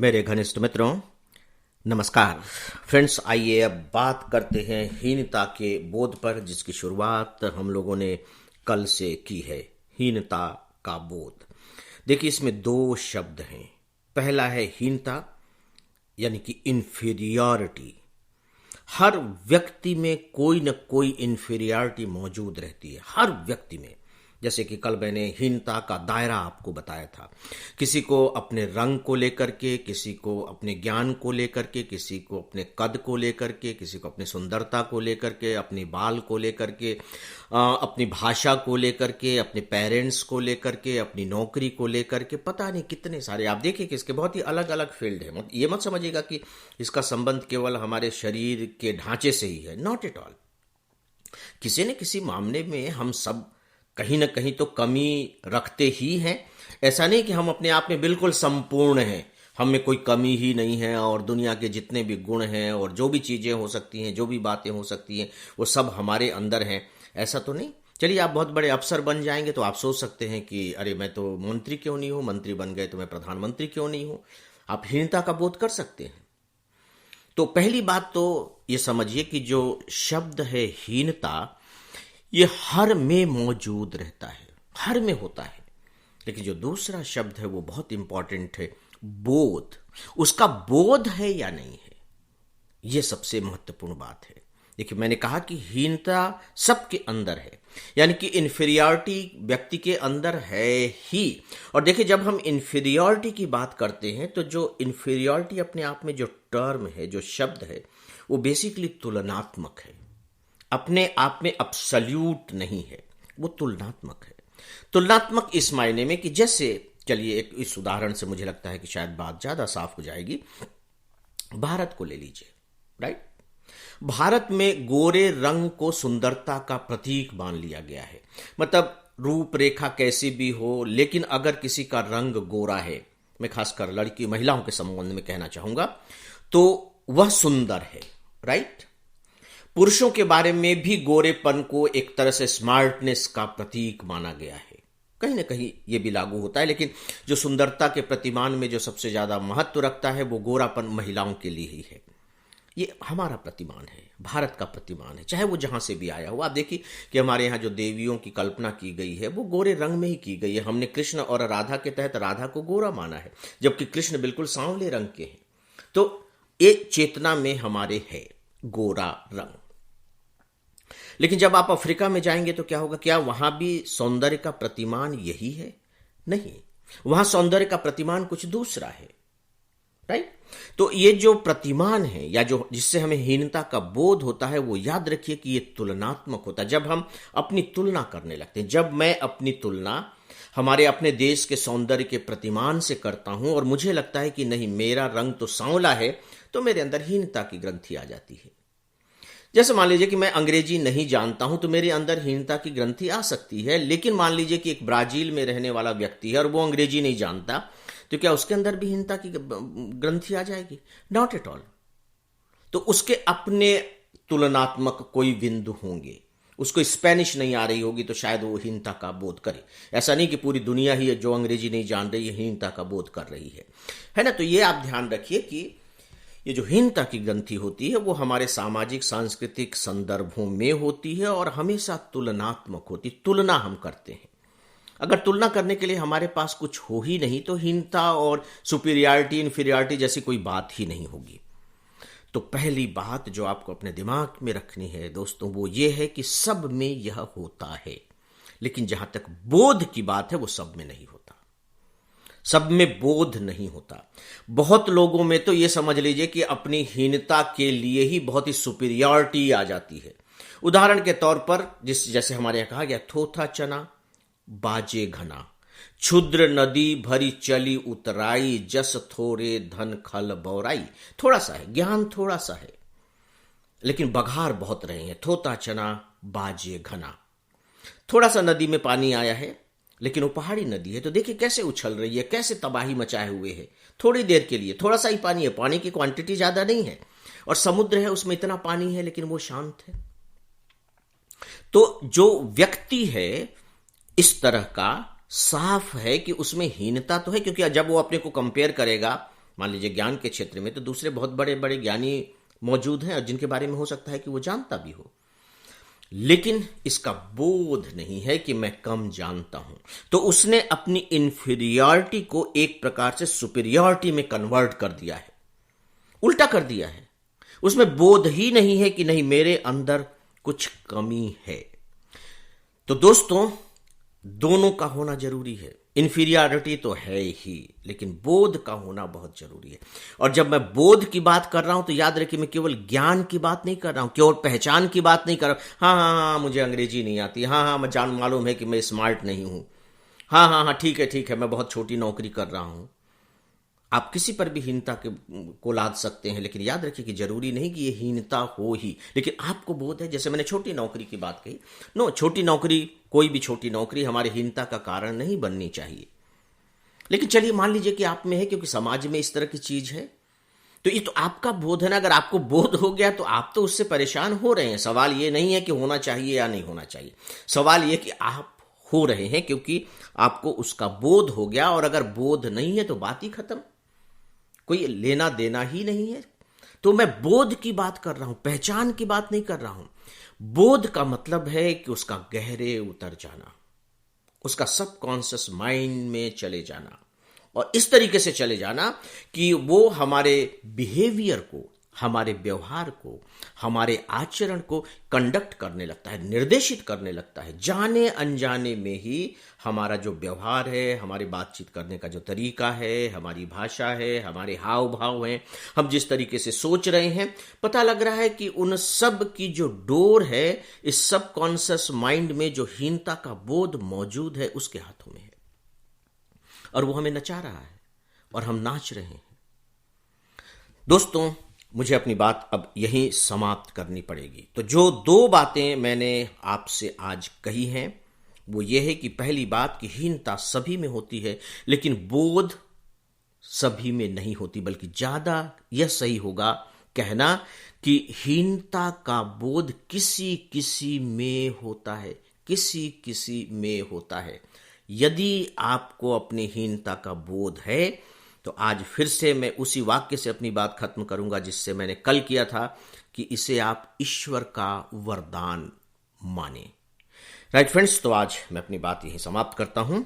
मेरे घनिष्ठ मित्रों, नमस्कार। फ्रेंड्स, आइए अब बात करते हैं हीनता के बोध पर, जिसकी शुरुआत हम लोगों ने कल से की है। हीनता का बोध। देखिए, इसमें दो शब्द हैं। पहला है हीनता, यानी कि इन्फीरियरिटी। हर व्यक्ति में कोई न कोई इन्फीरियरिटी मौजूद रहती है, हर व्यक्ति में। जैसे कि कल मैंने हीनता का दायरा आपको बताया था। किसी को अपने रंग को लेकर के, किसी को अपने ज्ञान को लेकर के, किसी को अपने कद को लेकर के, किसी को अपनी सुंदरता को लेकर के, अपनी बाल को लेकर के, अपनी भाषा को लेकर के, अपने पेरेंट्स को लेकर के, अपनी नौकरी को लेकर के, पता नहीं कितने सारे। आप देखिए कि इसके बहुत ही अलग अलग फील्ड है। ये मत समझिएगा कि इसका संबंध केवल हमारे शरीर के ढांचे से ही है। Not at all. किसी न किसी मामले में हम सब कहीं ना कहीं तो कमी रखते ही हैं। ऐसा नहीं कि हम अपने आप में बिल्कुल संपूर्ण हैं, हम में कोई कमी ही नहीं है और दुनिया के जितने भी गुण हैं और जो भी चीज़ें हो सकती हैं, जो भी बातें हो सकती हैं, वो सब हमारे अंदर हैं। ऐसा तो नहीं। चलिए, आप बहुत बड़े अफसर बन जाएंगे तो आप सोच सकते हैं कि अरे, मैं तो मंत्री क्यों नहीं हूँ, मंत्री बन गए तो मैं प्रधानमंत्री क्यों नहीं हूँ। आप हीनता का बोध कर सकते हैं। तो पहली बात तो ये समझिए कि जो शब्द है हीनता, ये हर में मौजूद रहता है, हर में होता है। लेकिन जो दूसरा शब्द है वो बहुत इंपॉर्टेंट है, बोध। उसका बोध है या नहीं है, ये सबसे महत्वपूर्ण बात है। देखिए, मैंने कहा कि हीनता सबके अंदर है, यानी कि इन्फीरियरिटी व्यक्ति के अंदर है ही। और देखिए, जब हम इन्फीरियरिटी की बात करते हैं तो जो इन्फीरियरिटी अपने आप में जो टर्म है, जो शब्द है, वो बेसिकली तुलनात्मक है, अपने आप में अब्सोल्यूट नहीं है, वो तुलनात्मक है। तुलनात्मक इस मायने में कि जैसे, चलिए एक इस उदाहरण से मुझे लगता है कि शायद बात ज्यादा साफ हो जाएगी। भारत को ले लीजिए, राइट। भारत में गोरे रंग को सुंदरता का प्रतीक मान लिया गया है। मतलब रूपरेखा कैसी भी हो, लेकिन अगर किसी का रंग गोरा है, मैं खासकर लड़की महिलाओं के संबंध में कहना चाहूंगा, तो वह सुंदर है, राइट। पुरुषों के बारे में भी गोरेपन को एक तरह से स्मार्टनेस का प्रतीक माना गया है। कहीं ना कहीं ये भी लागू होता है, लेकिन जो सुंदरता के प्रतिमान में जो सबसे ज्यादा महत्व रखता है वो गोरापन महिलाओं के लिए ही है। ये हमारा प्रतिमान है, भारत का प्रतिमान है, चाहे वो जहां से भी आया हो। आप देखिए कि हमारे यहाँ जो देवियों की कल्पना की गई है वो गोरे रंग में ही की गई है। हमने कृष्ण और राधा के तहत राधा को गोरा माना है, जबकि कृष्ण बिल्कुल सांवले रंग के हैं। तो ये चेतना में हमारे है गोरा रंग। लेकिन जब आप अफ्रीका में जाएंगे तो क्या होगा? क्या वहां भी सौंदर्य का प्रतिमान यही है? नहीं, वहां सौंदर्य का प्रतिमान कुछ दूसरा है, राइट। तो ये जो प्रतिमान है, या जो जिससे हमें हीनता का बोध होता है, वो याद रखिए कि ये तुलनात्मक होता है। जब हम अपनी तुलना करने लगते हैं, जब मैं अपनी तुलना हमारे अपने देश के सौंदर्य के प्रतिमान से करता हूं और मुझे लगता है कि नहीं, मेरा रंग तो सांवला है, तो मेरे अंदर हीनता की ग्रंथि आ जाती है। जैसे मान लीजिए कि मैं अंग्रेजी नहीं जानता हूं, तो मेरे अंदर हीनता की ग्रंथि आ सकती है। लेकिन मान लीजिए कि एक ब्राजील में रहने वाला व्यक्ति है और वो अंग्रेजी नहीं जानता, तो क्या उसके अंदर भी हीनता की ग्रंथि आ जाएगी? Not at all. तो उसके अपने तुलनात्मक कोई बिंदु होंगे। उसको स्पेनिश नहीं आ रही होगी तो शायद वो हीनता का बोध करे। ऐसा नहीं कि पूरी दुनिया ही जो अंग्रेजी नहीं जान रही है हीनता का बोध कर रही है ना। तो ये आप ध्यान रखिए कि ये जो हीनता की ग्रंथि होती है वो हमारे सामाजिक सांस्कृतिक संदर्भों में होती है और हमेशा तुलनात्मक होती। तुलना हम करते हैं। अगर तुलना करने के लिए हमारे पास कुछ हो ही नहीं, तो हीनता और सुपीरियरिटी, इन्फीरियरिटी जैसी कोई बात ही नहीं होगी। तो पहली बात जो आपको अपने दिमाग में रखनी है दोस्तों, वो ये है कि सब में यह होता है, लेकिन जहां तक बोध की बात है वो सब में नहीं होता। सब में बोध नहीं होता। बहुत लोगों में तो ये समझ लीजिए कि अपनी हीनता के लिए ही बहुत ही सुपीरियरिटी आ जाती है। उदाहरण के तौर पर जैसे हमारे यहां कहा गया, थोथा चना बाजे घना, क्षुद्र नदी भरी चली उतराई, जस थोड़े धन खल बौराई। थोड़ा सा है, ज्ञान थोड़ा सा है, लेकिन बघार बहुत रहे हैं। थोथा चना बाजे घना, थोड़ा सा नदी में पानी आया है, लेकिन वो पहाड़ी नदी है, तो देखिए कैसे उछल रही है, कैसे तबाही मचाए हुए है। थोड़ी देर के लिए थोड़ा सा ही पानी है, पानी की क्वांटिटी ज्यादा नहीं है, और समुद्र है उसमें इतना पानी है, लेकिन वो शांत है। तो जो व्यक्ति है इस तरह का, साफ है कि उसमें हीनता तो है, क्योंकि जब वो अपने को कंपेयर करेगा मान लीजिए ज्ञान के क्षेत्र में तो दूसरे बहुत बड़े बड़े ज्ञानी मौजूद हैं और जिनके बारे में हो सकता है कि वो जानता भी हो, लेकिन इसका बोध नहीं है कि मैं कम जानता हूं। तो उसने अपनी इंफीरियरिटी को एक प्रकार से सुपीरियरिटी में कन्वर्ट कर दिया है, उल्टा कर दिया है। उसमें बोध ही नहीं है कि नहीं, मेरे अंदर कुछ कमी है। तो दोस्तों, दोनों का होना जरूरी है। इंफीरियरिटी तो है ही, लेकिन बोध का होना बहुत जरूरी है। और जब मैं बोध की बात कर रहा हूं तो याद रखिए, मैं केवल ज्ञान की बात नहीं कर रहा हूं, केवल पहचान की बात नहीं कर रहा हूं। हाँ हाँ हाँ, मुझे अंग्रेजी नहीं आती, हाँ हाँ, मैं मालूम है कि मैं स्मार्ट नहीं हूं, हाँ हाँ हाँ, ठीक है, मैं बहुत छोटी नौकरी कर रहा हूं। आप किसी पर भी हीनता को लाद सकते हैं, लेकिन याद रखिए कि जरूरी नहीं कि ये हीनता हो ही। लेकिन आपको बोध है, जैसे मैंने छोटी नौकरी की बात कही, नो, छोटी नौकरी, कोई भी छोटी नौकरी हमारे हीनता का कारण नहीं बननी चाहिए। लेकिन चलिए मान लीजिए कि आप में है, क्योंकि समाज में इस तरह की चीज है, तो ये तो आपका बोध है ना। अगर आपको बोध हो गया तो आप तो उससे परेशान हो रहे हैं। सवाल ये नहीं है कि होना चाहिए या नहीं होना चाहिए, सवाल ये कि आप हो रहे हैं क्योंकि आपको उसका बोध हो गया। और अगर बोध नहीं है तो बात ही खत्म, कोई लेना देना ही नहीं है। तो मैं बोध की बात कर रहा हूं, पहचान की बात नहीं कर रहा हूं। बोध का मतलब है कि उसका गहरे उतर जाना, उसका सबकॉन्शियस माइंड में चले जाना, और इस तरीके से चले जाना कि वो हमारे बिहेवियर को, हमारे व्यवहार को, हमारे आचरण को कंडक्ट करने लगता है, निर्देशित करने लगता है। जाने अनजाने में ही हमारा जो व्यवहार है, हमारे बातचीत करने का जो तरीका है, हमारी भाषा है, हमारे हाव भाव हैं, हम जिस तरीके से सोच रहे हैं, पता लग रहा है कि उन सब की जो डोर है, इस सबकॉन्शियस माइंड में जो हीनता का बोध मौजूद है, उसके हाथों में है, और वो हमें नचा रहा है और हम नाच रहे हैं। दोस्तों, मुझे अपनी बात अब यहीं समाप्त करनी पड़ेगी। तो जो दो बातें मैंने आपसे आज कही हैं वो ये है कि पहली बात कि हीनता सभी में होती है, लेकिन बोध सभी में नहीं होती, बल्कि ज्यादा यह सही होगा कहना कि हीनता का बोध किसी किसी में होता है, किसी किसी में होता है। यदि आपको अपनी हीनता का बोध है तो आज फिर से मैं उसी वाक्य से अपनी बात खत्म करूंगा जिससे मैंने कल किया था, कि इसे आप ईश्वर का वरदान माने। राइट फ्रेंड्स, तो आज मैं अपनी बात यहीं समाप्त करता हूं।